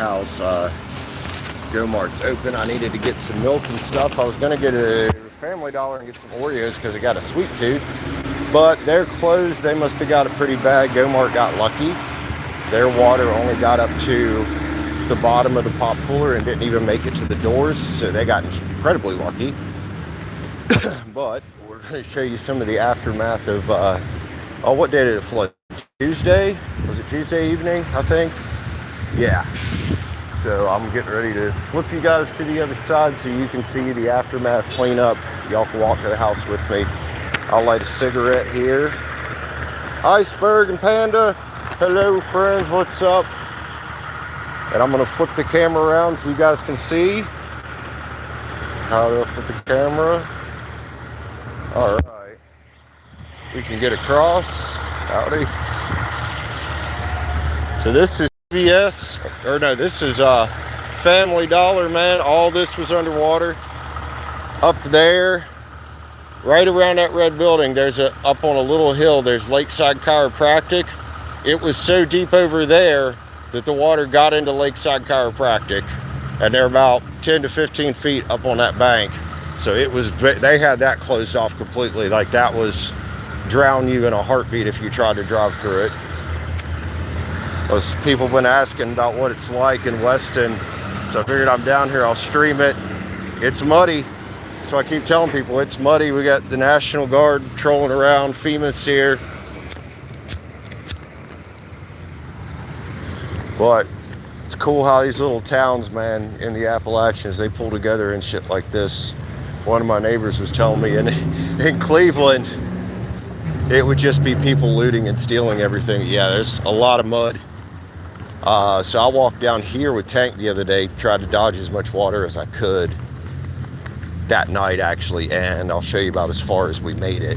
house. Go Mart's open. I needed to get some milk and stuff. I was gonna get a Family Dollar and get some Oreos because I got a sweet tooth, but they're closed. They must have got it pretty bad. Go Mart got lucky. Their water only got up to the bottom of the pop cooler and didn't even make it to the doors, so they got incredibly lucky. But we're going to show you some of the aftermath of oh, what day did it flood? Tuesday? Was it Tuesday evening, I think? Yeah. So I'm getting ready to flip you guys to the other side so you can see the aftermath cleanup. Y'all can walk to the house with me. I'll light a cigarette here. Iceberg and Panda. Hello friends, what's up? And I'm gonna flip the camera around so you guys can see. How do I flip the camera? All right. We can get across. Howdy. So this is CVS, or no, this is Family Dollar, man. All this was underwater. Up there, right around that red building, up on a little hill, there's Lakeside Chiropractic. It was so deep over there that the water got into Lakeside Chiropractic, and they're about 10 to 15 feet up on that bank. So they had that closed off completely. Like, that was drown you in a heartbeat if you tried to drive through it. Those people have been asking about what it's like in Weston, so I figured I'm down here, I'll stream it. It's muddy, so I keep telling people it's muddy. We got the National Guard trolling around, FEMA's here. But it's cool how these little towns, man, in the Appalachians, they pull together and shit like this. One of my neighbors was telling me in Cleveland, it would just be people looting and stealing everything. Yeah, there's a lot of mud. So I walked down here with Tank the other day, tried to dodge as much water as I could that night, actually, and I'll show you about as far as we made it.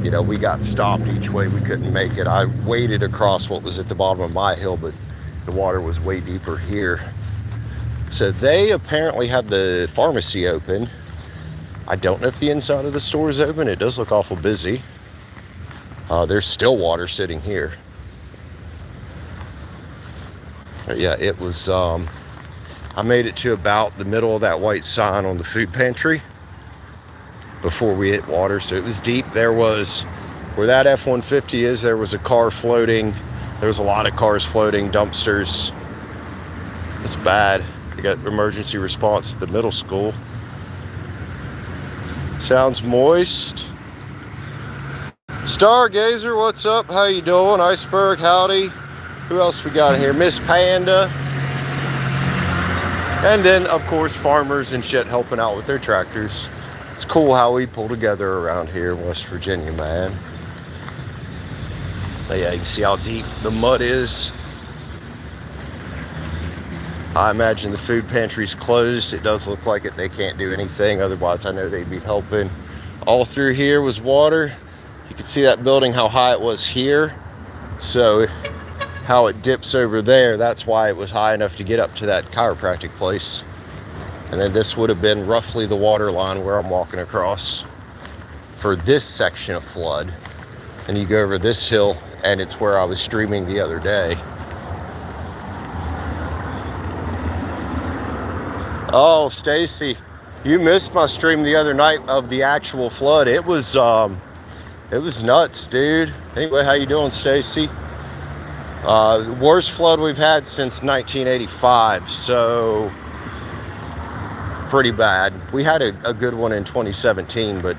You know, we got stopped each way, we couldn't make it. I waded across what was at the bottom of my hill, but the water was way deeper here. So they apparently have the pharmacy open. I don't know if the inside of the store is open. It does look awful busy. There's still water sitting here. But yeah, it was, I made it to about the middle of that white sign on the food pantry before we hit water. So it was deep. There was, where that F-150 is, there was a car floating. There was a lot of cars floating, dumpsters. It's bad. They got emergency response at the middle school. Sounds moist. Stargazer, what's up? How you doing? Iceberg, howdy. Who else we got in here? Miss Panda. And then, of course, farmers and shit helping out with their tractors. It's cool how we pull together around here in West Virginia, man. But yeah, you can see how deep the mud is. I imagine the food pantry's closed. It does look like it. They can't do anything. Otherwise, I know they'd be helping. All through here was water. You can see that building, how high it was here. So how it dips over there, that's why it was high enough to get up to that chiropractic place. And then this would have been roughly the water line where I'm walking across for this section of flood. And you go over this hill, and it's where I was streaming the other day. Oh, Stacy, you missed my stream the other night of the actual flood. It was nuts, dude. Anyway, how you doing, Stacy? Worst flood we've had since 1985, so pretty bad. We had a good one in 2017, but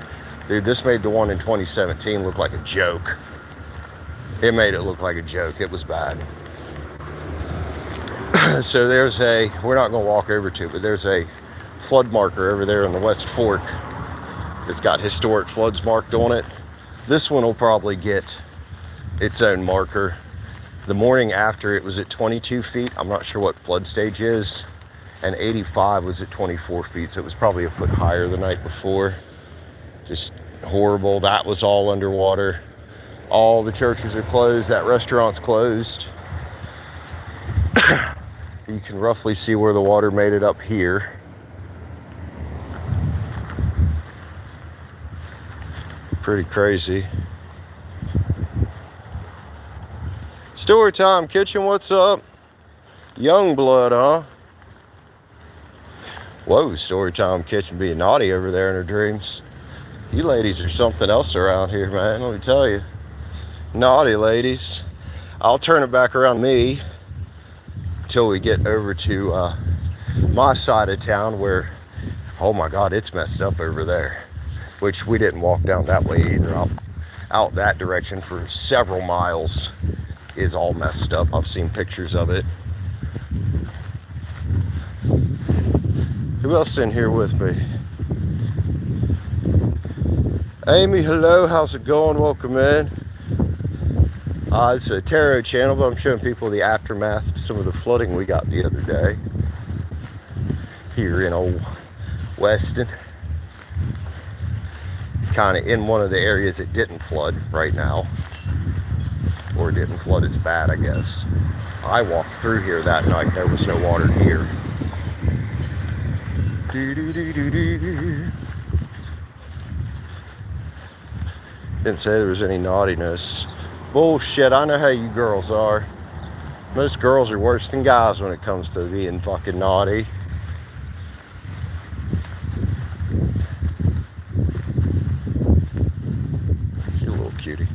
dude, this made the one in 2017 look like a joke. It made it look like a joke. It was bad. So we're not going to walk over to it, but there's a flood marker over there in the West Fork. It's got historic floods marked on it. This one will probably get its own marker. The morning after, it was at 22 feet. I'm not sure what flood stage is. And 85 was at 24 feet, so it was probably a foot higher the night before. Just horrible. That was all underwater. All the churches are closed. That restaurant's closed. You can roughly see where the water made it up here. Pretty crazy. Story time kitchen, what's up? Young blood, huh? Whoa, story time kitchen being naughty over there in her dreams. You ladies are something else around here, man, let me tell you. Naughty ladies. I'll turn it back around me until we get over to my side of town where, oh my God, it's messed up over there. Which we didn't walk down that way either. Out that direction for several miles is all messed up. I've seen pictures of it. Who else in here with me? Amy, hello, how's it going? Welcome in. It's a tarot channel, but I'm showing people the aftermath of some of the flooding we got the other day here in old Weston. Kind of in one of the areas that didn't flood right now, or didn't flood as bad, I guess. I walked through here that night, there was no water here. Didn't say there was any naughtiness. Bullshit, I know how you girls are. Most girls are worse than guys when it comes to being fucking naughty. She's a little cutie.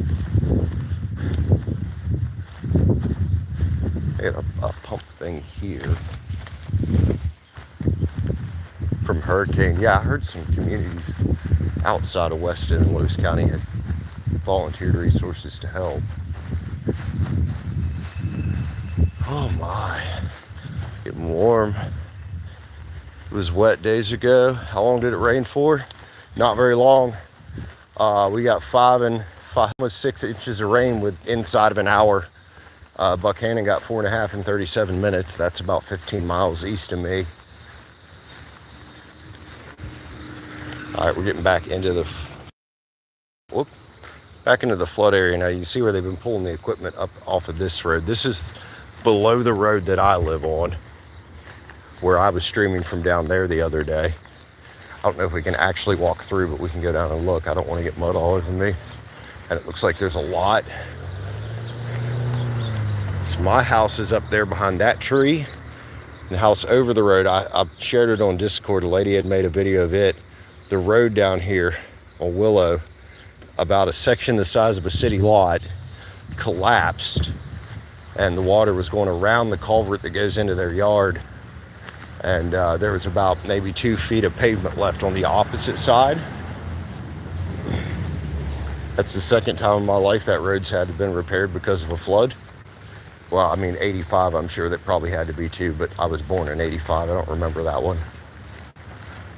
I got a pump thing here from hurricane. Yeah, I heard some communities outside of Weston and Lewis County had volunteered resources to help. Oh my, getting warm. It was wet days ago. How long did it rain for? Not very long. We got almost 6 inches of rain with inside of an hour. Buckhannon got 4.5 in 37 minutes. That's about 15 miles east of me. All right, we're getting back into the flood area now. You can see where they've been pulling the equipment up off of this road. This is below the road that I live on, where I was streaming from down there the other day. I don't know if we can actually walk through, but we can go down and look. I don't want to get mud all over me. And it looks like there's a lot. So my house is up there behind that tree. The house over the road, I shared it on Discord. A lady had made a video of it. The road down here on Willow, about a section the size of a city lot, collapsed, and the water was going around the culvert that goes into their yard, and there was about maybe 2 feet of pavement left on the opposite side. That's the second time in my life that road's had to been repaired because of a flood. Well, I mean 85, I'm sure that probably had to be too, but I was born in 85, I don't remember that one.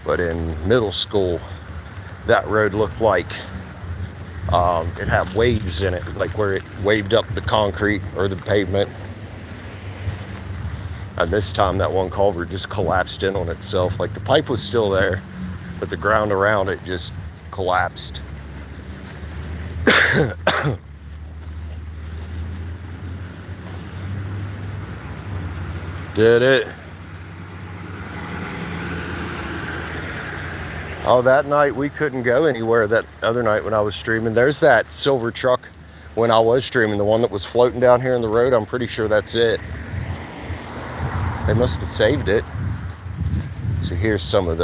But in middle school, that road looked like it had waves in it, like where it waved up the concrete or the pavement. And this time that one culvert just collapsed in on itself. Like the pipe was still there, but the ground around it just collapsed. Did it? Oh, that night we couldn't go anywhere. That other night when I was streaming, there's that silver truck when I was streaming, the one that was floating down here in the road. I'm pretty sure that's it. They must have saved it. So here's some of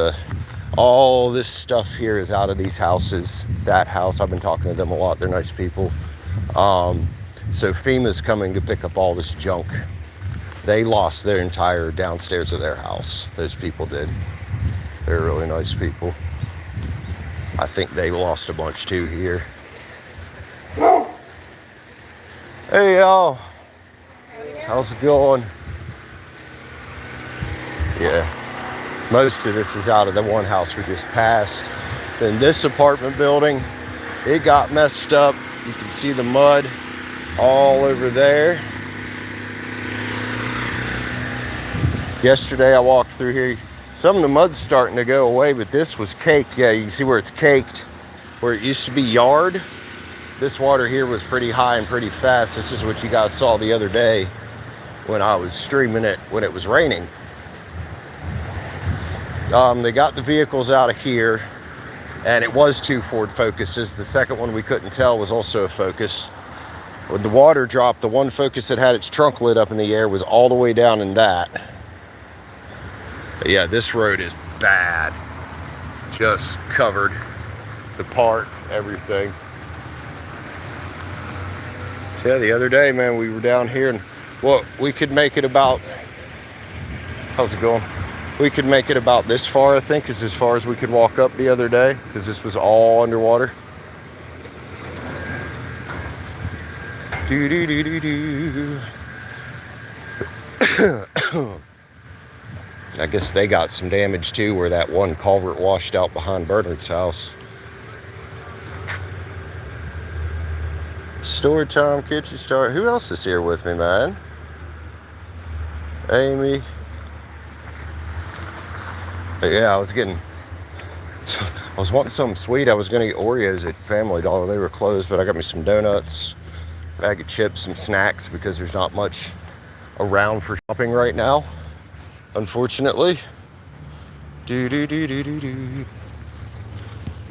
all this stuff here is out of these houses. That house, I've been talking to them a lot. They're nice people. So FEMA's coming to pick up all this junk. They lost their entire downstairs of their house. Those people did. They're really nice people. I think they lost a bunch too here. Hey y'all. How's it going? Yeah. Most of this is out of the one house we just passed. Then this apartment building, it got messed up. You can see the mud all over there. Yesterday I walked through here. Some of the mud's starting to go away, but this was caked. Yeah, you can see where it's caked. Where it used to be yard, this water here was pretty high and pretty fast. This is what you guys saw the other day when I was streaming it when it was raining. They got the vehicles out of here, and it was 2 Ford Focuses. The second one we couldn't tell was also a Focus. When the water dropped, the one Focus that had its trunk lit up in the air was all the way down in that. But yeah, this road is bad. Just covered the park, everything. Yeah, the other day, man, we were down here and well, we could make it about, how's it going? We could make it about this far, I think, is as far as we could walk up the other day, because this was all underwater. Do do do do do. I guess they got some damage too, where that one culvert washed out behind Bernard's house. Story time, kitchen start. Who else is here with me, man? Amy. But yeah, I was wanting something sweet. I was gonna get Oreos at Family Dollar. They were closed, but I got me some donuts, bag of chips, some snacks, because there's not much around for shopping right now, unfortunately. Do do do do do do.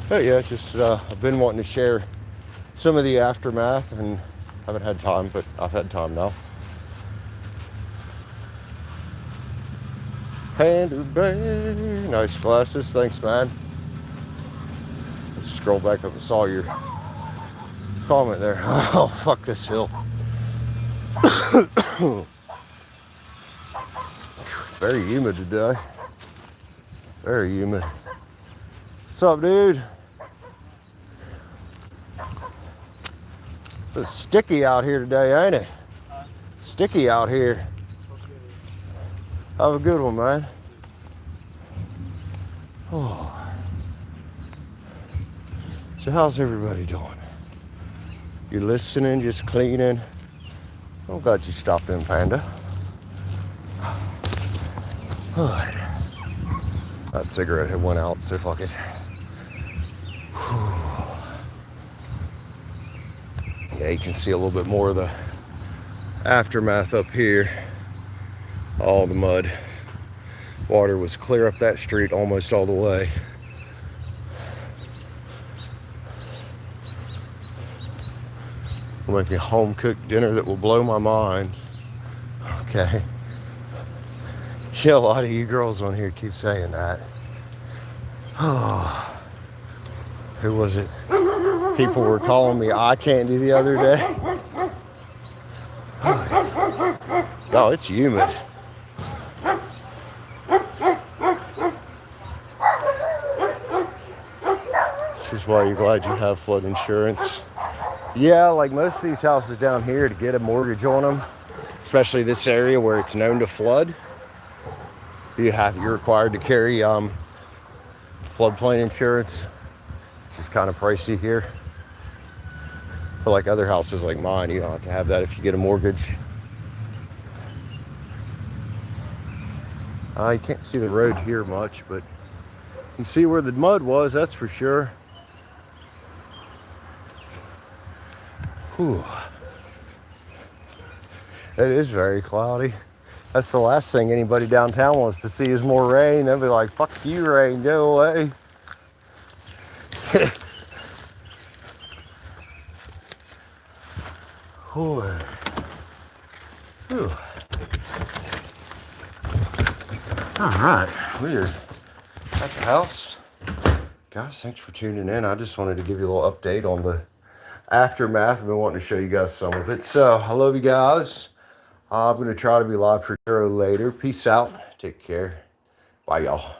But yeah, just I've been wanting to share some of the aftermath, and haven't had time, but I've had time now. Hander Bay, nice glasses, thanks, man. Let's scroll back up and saw your comment there. Oh, fuck this hill. Very humid today. Very humid. What's up, dude? It's sticky out here today, ain't it? Sticky out here. Have a good one, man. Oh. So how's everybody doing? You listening, just cleaning? I'm glad you stopped in, Panda. Good. That cigarette had went out, so fuck it. Yeah, you can see a little bit more of the aftermath up here. All the mud. Water was clear up that street almost all the way. We'll make me a home-cooked dinner that will blow my mind. Okay. Yeah, a lot of you girls on here keep saying that. Oh. Who was it? People were calling me eye candy the other day. Oh, it's humid. This is why you're glad you have flood insurance. Yeah, like most of these houses down here, to get a mortgage on them, especially this area where it's known to flood, you're required to carry floodplain insurance, which is kind of pricey here. But like other houses like mine, you don't have to have that if you get a mortgage. You can't see the road here much, but you can see where the mud was, that's for sure. Whew. It is very cloudy. That's the last thing anybody downtown wants to see is more rain. They'll be like, fuck you, rain, go away. Whew. Whew. All right, we're at the house. Guys, thanks for tuning in. I just wanted to give you a little update on the aftermath. I've been wanting to show you guys some of it. So I love you guys. I'm going to try to be live for sure later. Peace out. Take care. Bye, y'all.